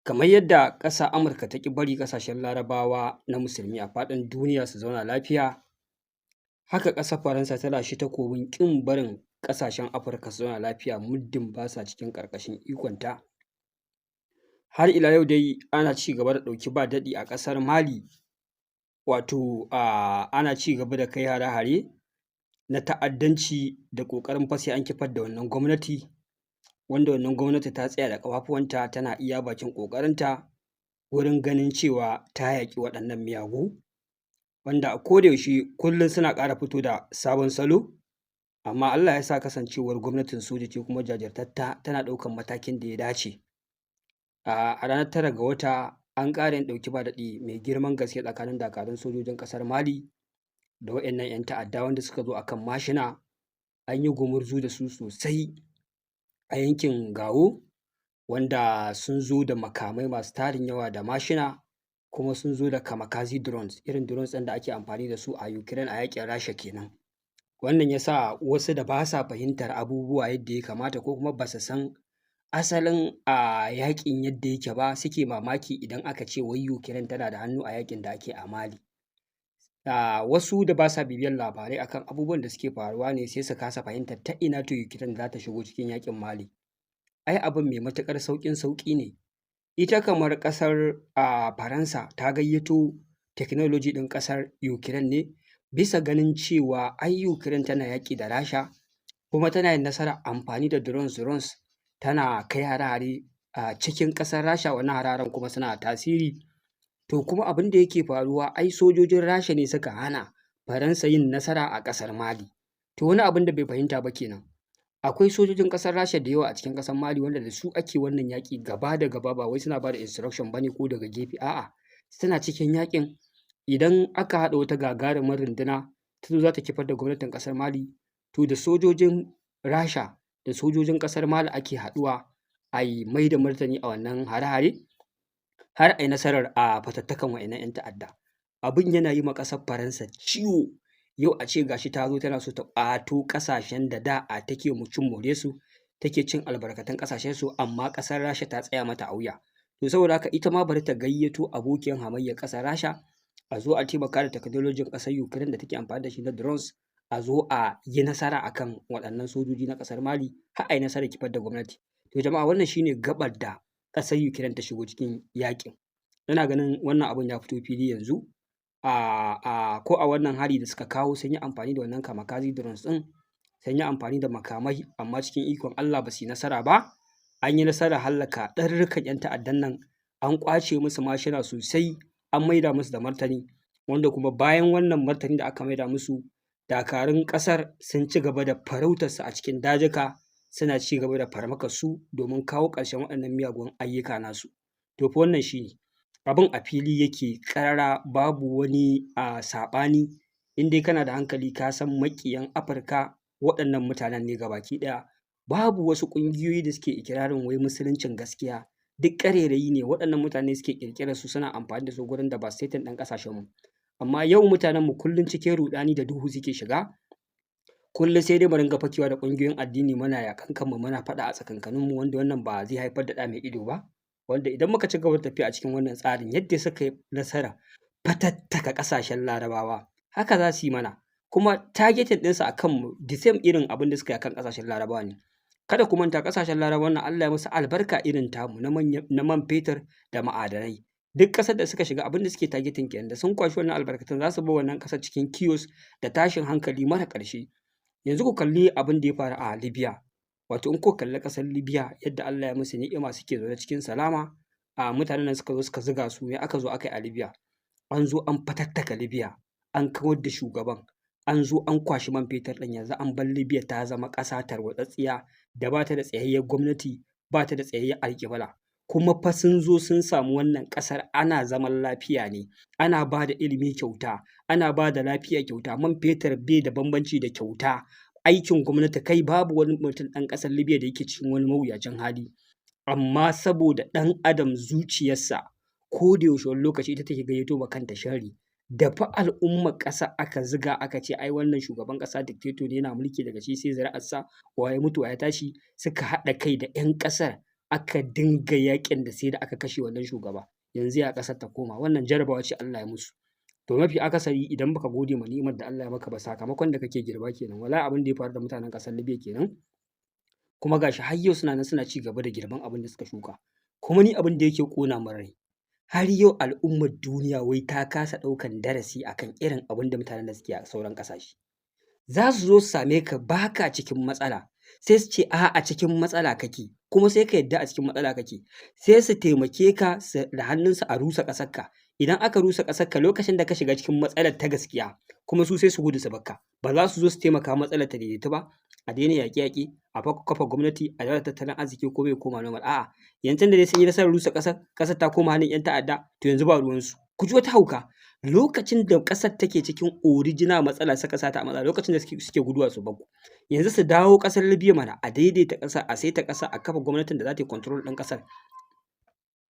Kamar yadda ƙasar Amurka ta ƙi bari ƙasashen Larabawa na Musulmi a faɗin duniya su zauna lafiya, haka ƙasar Faransa ta lashe takobin ƙin barin ƙasashen Afirka su zauna lafiya muddin ba sa cikin ƙarƙashin ikonta. Har ila yau dai ana ci gaba da ɗauki ba daɗi a ƙasar Mali, wato ana ci gaba da kai hare-hare na ta'addanci da ƙoƙarin fa sai an kifar da wannan gwamnati, wanda wannan gwamnati ta tsaya da ƙafafuwanta tana iya bakin ƙoƙarinta wurin ganin cewa ta yaƙi waɗannan miyagu, wanda a koda yaushe kullum suna ƙara fito da sabon salo, amma Allah ya sa kasancewar gwamnatin soja ce kuma jajirtatta tana ɗaukan matakin da ya dace. A ranar 9 ga wata an ƙara yin ɗauki ba daɗi mai girman gaske tsakanin dakarun sojojin ƙasar Mali da waɗannan 'yan ta'adda wanda suka zo a kan mashina, an yi gumurzu da su sosai a yankin Gao, wanda sun zo da makamai masu tarin yawa da mashina, kuma sun zo da kamikaze drones, irin drones ɗin da ake amfani da su a Ukraine a yaƙin Rasha kenan. Wannan ya sa wasu da ba sa fahimtar abubuwa yadda ya kamata ko kuma ba su san asalin yaƙin yadda yake ba, suke mamaki idan aka ce wai Ukraine tana da hannu a yaƙin da ake a Mali. Wasu da ba sa bibiyar labarai akan abubuwan da suke faruwa ne sai su kasa fahimtar ta ina to Ukraine za ta shigo cikin yaƙin Mali. Ai abin mai matuƙar sauƙi ne. Ita kamar ƙasar Faransa ta gayyato technology ɗin ƙasar Ukraine ne bisa ganin cewa ai Ukraine tana yaƙi da Rasha, kuma tana yin nasarar amfani da drones tana kai hare-hare a cikin ƙasar Rasha, wannan hare-haren kuma suna tasiri. To kuma abin da yake faruwa ai sojojin Rasha ne suka hana Faransa yin nasara a ƙasar Mali. To wani abin da bai fahimta ba kenan. Akwai sojojin ƙasar Rasha da yawa a cikin ƙasar Mali wanda da su ake wannan yaƙi gaba da gaba, ba wai suna ba da instruction ba ne ko daga gefe, a'a suna cikin yaƙin. Idan aka haɗa wata gagarumar runduna ta zo za ta kifar da gwamnatin ƙasar Mali, to da sojojin Rasha da sojojin ƙasar Mali ake haɗuwa a yi mai da martani a wannan hare-hare, har a yi nasarar fatattakan waɗannan 'yan ta'adda. Abin yana yi ma ƙasar Faransa ciwo, yau a ce ga shi ta zo tana so ta ƙwato ƙasashen da take cin moriyarsu, take cin albarkatun ƙasashensu, amma ƙasar Rasha ta tsaya mata a wuya. To saboda haka ita ma bari ta gayyato abokiyar hamayyar ƙasar Rasha, a zo a taimaka da technology ƙasar Ukraine da take amfani da shi na drones, a zo a yi nasara a kan waɗannan sojoji na ƙasar Mali, har a yi nasarar kifar da gwamnati. To jama'a wannan shi ne gaɓar da ƙasar Ukraine ta shigo cikin yaƙin. Ina ganin wannan abin ya fito fili yanzu. Ko a wannan hari da suka kawo sun yi amfani da wannan kamikaze drones ɗin, sun yi amfani da makamai, amma cikin ikon Allah ba su yi nasara ba. An yi nasarar hallaka ɗarurrukan 'yan ta'addan nan, an ƙwace musu mashina sosai, an maida musu da martani, wanda kuma bayan wannan martani da aka maida musu, dakarun ƙasar sun ci gaba da farautarsu a cikin dajika, suna ci gaba da farmakarsu domin kawo ƙarshen waɗannan miyagun ayyuka nasu. To fa wannan shi ne abin, a fili yake ƙarara, babu wani saɓani. In dai kana da hankali ka san maƙiyan Afirka waɗannan mutanen ne gabaki ɗaya. Babu wasu ƙungiyoyi da suke ikirarin wai musuluncin gaskiya, duk ƙarairayi ne waɗannan mutane suke ƙirƙirar su, suna amfani da su gurin devastating ɗin ƙasashenmu. Amma yau mutanenmu kullum cikin ruɗani da duhu suke shiga, kullum sai dai mu ringa fakewa da ƙungiyoyin addini muna yaƙan kanmu, muna faɗa a tsakankaninmu, wanda wannan ba zai haifar da ɗa mai ido ba. Wanda idan muka ci gaba da tafiya a cikin wannan tsarin yadda suka yi nasara fatattaka ƙasashen Larabawa, haka za su yi mana, kuma targeting ɗinsu a kanmu the same irin abin da suka yi a kan ƙasashen Larabawa ne. Kada ku manta ƙasashen Larabawan nan Allah ya musu albarka irin tamu na man fetur da ma'adanai. Duk ƙasar da suka shiga abin da suke targeting kenan, da sun kwashi wannan albarkatun za su bar wannan ƙasar cikin chaos da tashin hankali mara ƙarshe. Yanzu ku kalli abin da ya faru a Libya, wato in kuka kalli ƙasar Libya yadda Allah ya musu ni'ima suke zaune cikin salama, mutanen nan suka zo suka zuga su, me aka zo aka yi a Libya? An zo an fatattaka Libya, an kawar da shugaban, an zo an kwashi man fetur ɗin, yanzu an bar Libya ta zama ƙasa tarwatsatsiya da ba ta da tsayayyar gwamnati, ba ta da tsayayyar alƙibla. Kuma fa sun zo sun samu wannan ƙasar ana zaman lafiya ne, ana ba da ilimi kyauta, ana ba da lafiya kyauta, man fetur bai da bambanci da kyauta, aikin gwamnati, kai babu wani mutum ɗan ƙasar Libya da yake cikin wani mawuyacin hali. Amma saboda ɗan adam zuciyarsa ko da yaushe wani lokaci ita take gayyato ma kanta sharri, da fa al'ummar ƙasa aka zuga aka ce ai wannan shugaban ƙasa dictator ne, yana mulki daga shi sai zuri'arsa, wa ya mutu wa ya tashi, suka haɗa kai da 'yan ƙasar aka dinga yaƙin da sai da aka kashe wannan shugaba. Yanzu ya ƙasar ta koma, wannan jarabawa ce Allah ya musu. To mafi akasari idan baka gode ma ni'imar da Allah ya maka ba sakamakon da kake girba kenan. Wallahi abin da ya faru da mutanen ƙasar Libya kenan. Kuma gashi har yau suna nan suna ci gaba da girban abin da suka shuka. Kuma ni abin da yake ƙona min rai, har yau al'ummar duniya wai ta kasa ɗaukan darasi akan irin abin da mutanen da suke a sauran ƙasashe. Za su zo su same ka baka cikin matsala, sai su ce a'a cikin matsala kake, kuma sai ka yadda a cikin matsala kake, sai su taimake ka da hannunsu a rusa ƙasarka. Idan aka rusa ƙasarka lokacin da ka shiga cikin matsalar ta gaskiya, kuma su sai su gudu su bakka. Ba za su zo su taimaka matsalar ta daidaitu ba, a daina yaƙe-yaƙe, a kafa gwamnati, a dawo tattalin arziki ko bai koma normal. A'a, yanzu da dai sun yi nasarar rusa ƙasar, ƙasar ta koma hannun 'yan ta'adda, to yanzu ba ruwansu. Ku ji wata hauka, lokacin da ƙasar take cikin original matsala suka sa ta a matsala, lokacin da suke guduwa su bakku. Yanzu su dawo ƙasar Libya mana, a daidaita ƙasa, a saita ƙasa, a kafa gwamnatin da za ta yi control ɗin ƙasar.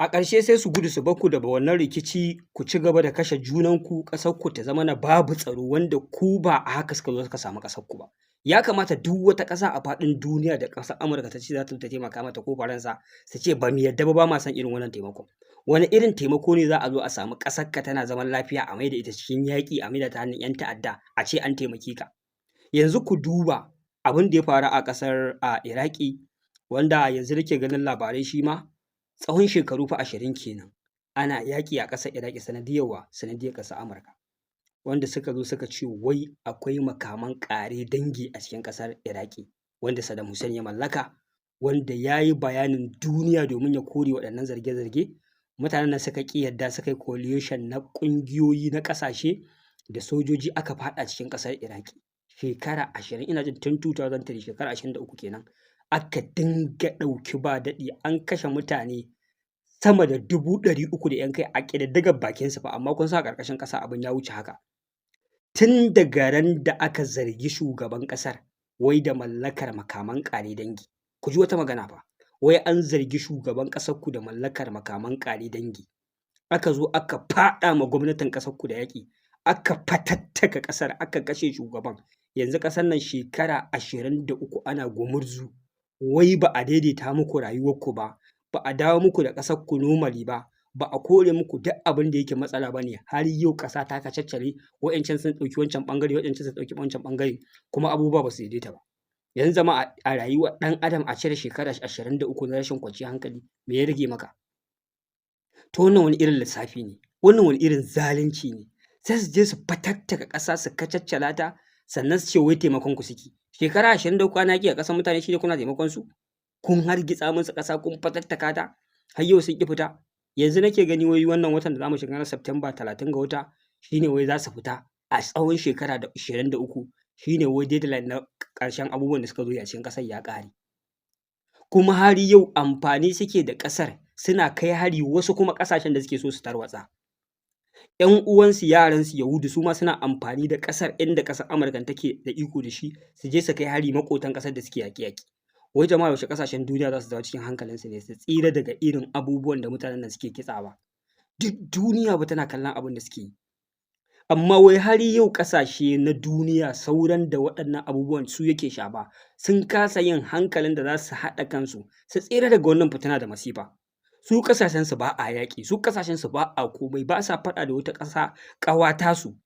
A ƙarshe sai su gudu su bakku da wannan rikici, ku ci gaba da kashe junanku, ƙasarku ta zama na babu tsaro, wanda ku ba a haka suka zo suka samu ƙasarku ba. Ya kamata duk wata ƙasa a faɗin duniya da ƙasar Amurka ta ce za ta taimaka mata ko Faransa, su ce ba mu yadda ba ma son irin wannan taimakon. Wani irin taimako ne za a zo a samu ƙasarka tana zaman lafiya a maida ita cikin yaƙi, a maida ta hannun 'yan ta'adda, a ce an taimake ka. Yanzu ku duba abin da ya faru a ƙasar Iraki, wanda yanzu nake ganin labarai shi ma tsawon shekaru fa 20 kenan ana yaƙi a ƙasar Iraki sanadiyyar ƙasar Amurka, wanda suka zo suka ce wai akwai makaman ƙare dangi a cikin ƙasar Iraki, wanda Saddam Hussein ya mallaka, wanda ya yi bayanin duniya domin ya kore waɗannan zarge-zarge. Mutanen nan suka ƙi yadda, suka yi coalition na ƙungiyoyi na ƙasashe da sojoji, aka faɗa cikin ƙasar Iraki. Shekara 20, ina jin tun 2003, shekara 23 kenan. Aka dinga ɗauki ba daɗi, an kashe mutane sama da 300,000 da 'yan kai a ƙididdigar bakinsu fa, amma kun sa ƙarƙashin ƙasa abin ya wuce haka. Tun daga ran da aka zargi shugaban ƙasar wai da mallakar makaman ƙare dangi. Ku ji wata magana fa, wai an zargi shugaban ƙasarku da mallakar makaman ƙare dangi. Aka zo aka faɗa ma gwamnatin ƙasarku da yaƙi, aka fatattaka ƙasar, aka kashe shugaban. Yanzu ƙasar nan shekara 23 ana gumurzu, wai ba a daidaita muku rayuwarku ba, ba a dawo muku da ƙasarku normally ba, ba a kore muku duk abin da yake matsala ba ne, har yau ƙasa ta kacaccare, waɗancan sun ɗauki wancan ɓangare, waɗancan sun ɗauki wancan ɓangare, kuma abubuwa ba su daidaita ba. Yanzu zama a rayuwar ɗan adam a cire shekara 23 na rashin kwanciyar hankali, me ya rage maka? To wannan wani irin lissafi ne, wannan wani irin zalunci ne. Sai su je su fatattaka ƙasa, su kacaccala ta, sannan su ce wai taimakon ku suke. Shekara 23 ana yaƙi a ƙasar mutane, shi ne kuna taimakon su? Kun hargitsa musu ƙasa, kun fatattaka ta, har yau sun ƙi fita. Yanzu nake gani wai wannan watan da za mu shiga na September 30 ga wata, shi ne wai za su fita a tsawon shekara 23, shi ne wai deadline na ƙarshen abubuwan da suka zo a cikin ƙasar ya ƙare. Kuma har yau amfani suke da ƙasar, suna kai hari wasu kuma ƙasashen da suke so su tarwatsa. 'Yan uwansu yaransu Yahudu su ma suna amfani da ƙasar inda ƙasar Amurka take da iko da shi, su je su kai hari maƙotan ƙasar da suke yaƙe-yaƙe. Wai jama'a yaushe ƙasashen duniya za su dawo cikin hankalinsu ne, su tsira daga irin abubuwan da mutanen nan suke kitsawa. Duk duniya ba tana kallon abin da suke yi. Amma wai har yau ƙasashe na duniya sauran da waɗannan abubuwan su yake shafa, sun kasa yin hankalin da za su haɗa kansu, su tsira daga wannan fitina da masifa. Su ƙasashensu ba a yaƙi, su ƙasashensu ba a komai, ba sa faɗa da wata ƙasa ƙawa tasu,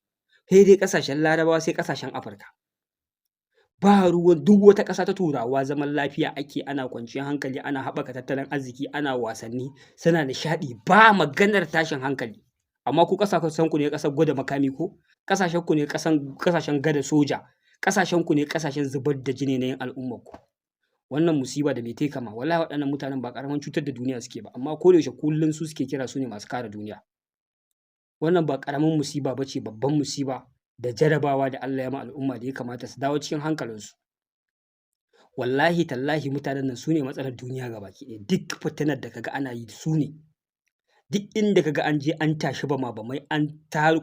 sai dai ƙasashen Larabawa, sai ƙasashen Afirka. Ba ruwan duk wata ƙasa ta Turawa zaman lafiya ake, ana kwanciyar hankali, ana haɓaka tattalin arziki, ana wasanni, suna nishaɗi, ba maganar tashin hankali. Amma ku ƙasashenku ne ƙasar gwada makami ko? Ƙasashenku ne ƙasashen gada soja, ƙasashenku ne ƙasashen zubar da jini na 'yan al'ummarku. Wannan musiba da me tai kama, wallahi waɗannan mutanen ba ƙaramin cutar da duniya suke ba, amma ko da yaushe kullum su suke kira su ne masu kare duniya. Wannan ba ƙaramin musiba ba ce, babban musiba da jarabawa da Allah ya ma al'umma da ya kamata su dawo cikin hankalinsu. Wallahi tallahi mutanen nan su ne matsalar duniya gabaki ɗaya, duk fitinar da kaga ana yi su ne. Duk inda kaga an je an tashi bama-bamai, an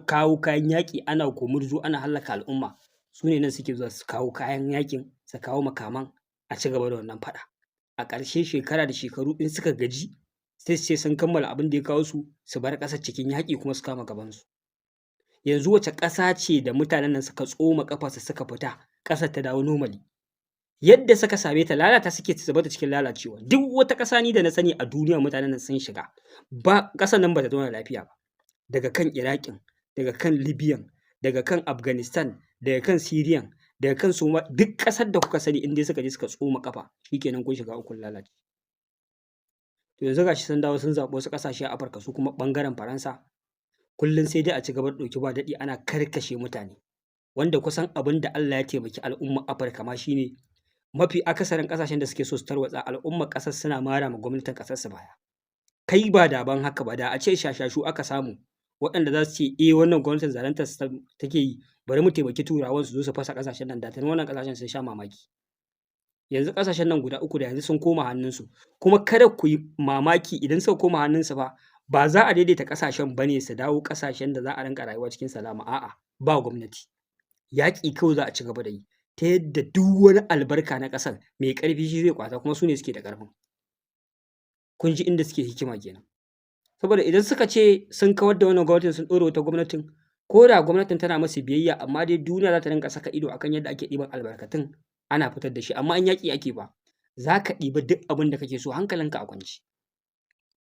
kawo kayan yaƙi, ana gumurzu, ana hallaka al'umma, su ne nan suke zuwa su kawo kayan yaƙin, su kawo makaman, a ci gaba da wannan faɗa. A ƙarshe shekara da shekaru in suka gaji, sai su ce sun kammala abin da ya kawo su, su bar ƙasar cikin yaƙi kuma su kama gabansu. Yanzu wace ƙasa ce da mutanen nan suka tsoma ƙafarsu suka fita, ƙasar ta dawo normally? yadda suka same ta lalata suke su bata cikin lalacewa. Duk wata ƙasa ni da na sani a duniya mutanen nan sun shiga, ba ƙasar nan ba ta zauna lafiya ba. Daga kan Iraƙin, daga kan Libyan, daga kan Afghanistan, daga kan Syrian, daga kan duk ƙasar da kuka sani in dai suka je suka tsoma ƙafa shikenan kun shiga ukun lalace. To yanzu gashi sun dawo sun zaɓi wasu ƙasashe a Afirka su kuma ɓangaren Faransa, kullum sai dai a ci gaba da ɗauki ba daɗi ana karkashe mutane. Wanda kusan abin da Allah ya taimaki al'ummar Afirka ma shine mafi akasarin ƙasashen da suke so su tarwatsa al'ummar ƙasar suna mara ma gwamnatin ƙasar su baya. Kai ba da ban haka ba da a ce shashashu aka samu waɗanda za su ce eh wannan gwamnatin zaluntar take yi bari mu taimaki turawan su zo su fasa ƙasashen nan da tuni wannan ƙasashen sun sha mamaki. Yanzu ƙasashen nan guda uku da yanzu sun koma hannunsu, kuma kada ku yi mamaki idan suka koma hannunsu ba za a daidaita ƙasashen ba ne su dawo ƙasashen da za a rinƙa rayuwa cikin salama, a'a ba gwamnati. Yaƙi kawai za a ci gaba da yi ta yadda duk wani albarka na ƙasar mai ƙarfi shi zai ƙwata kuma su ne suke da ƙarfin. Kun ji inda suke hikima kenan. Saboda idan suka ce sun kawar da wannan gwamnatin sun ɗora wata gwamnatin, ko da gwamnatin tana masu biyayya amma dai duniya za ta rinƙa saka ido akan yadda ake ɗiban albarkatun ana fitar da shi, amma in yaƙi ake ba za ka ɗiba duk abin da kake so hankalinka a kwance.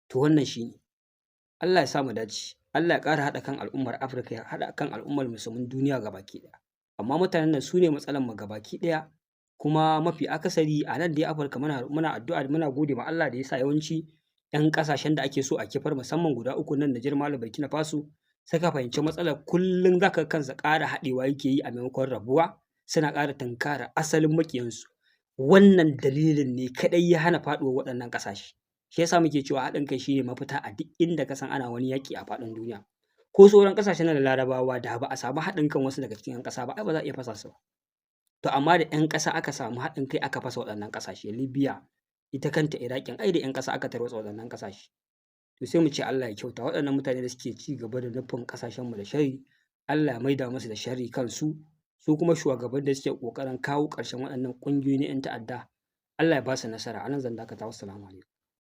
To wannan shi ne. Allah ya sa mu dace. Allah ya ƙara haɗa kan al'ummar Afirka, ya haɗa kan al'ummar musulmin duniya gabaki ɗaya. Amma mutanen nan su ne matsalar mu gabaki ɗaya, kuma mafi akasari a nan dai Afirka muna addu'a muna gode ma Allah da ya sa yawanci 'yan ƙasashen da ake so a kifar musamman guda uku nan Nijar, Mali, Burkina Faso suka fahimci matsalar kullum za ka ga kansa ƙara haɗewa yake yi a maimakon rabuwa, suna ƙara tunkara asalin maƙiyansu. Wannan dalilin ne kaɗai ya hana faɗuwar waɗannan ƙasashe. Shi yasa muke cewa haɗin kai shi ne mafita a duk inda ka san ana wani yaƙi a faɗin duniya. Ko sauran ƙasashen nan da Larabawa da ba a samu haɗin kan wasu daga cikin 'yan ƙasa ba ai ba za a iya fasa su ba. To amma da 'yan ƙasa aka samu haɗin kai aka fasa waɗannan ƙasashe. Libya, ita kanta Iraƙin ai da 'yan ƙasa aka tarwatsa waɗannan ƙasashe. To sai mu ce Allah ya kyauta waɗannan mutane da suke ci gaba da nufin ƙasashenmu da sharri, Allah ya maida musu da sharri kansu. Su kuma shugabannin da suke ƙoƙarin kawo ƙarshen waɗannan ƙungiyoyi na 'yan ta'adda, Allah ya ba su nasara. A nan zan dakata. Wassalamu alaikum.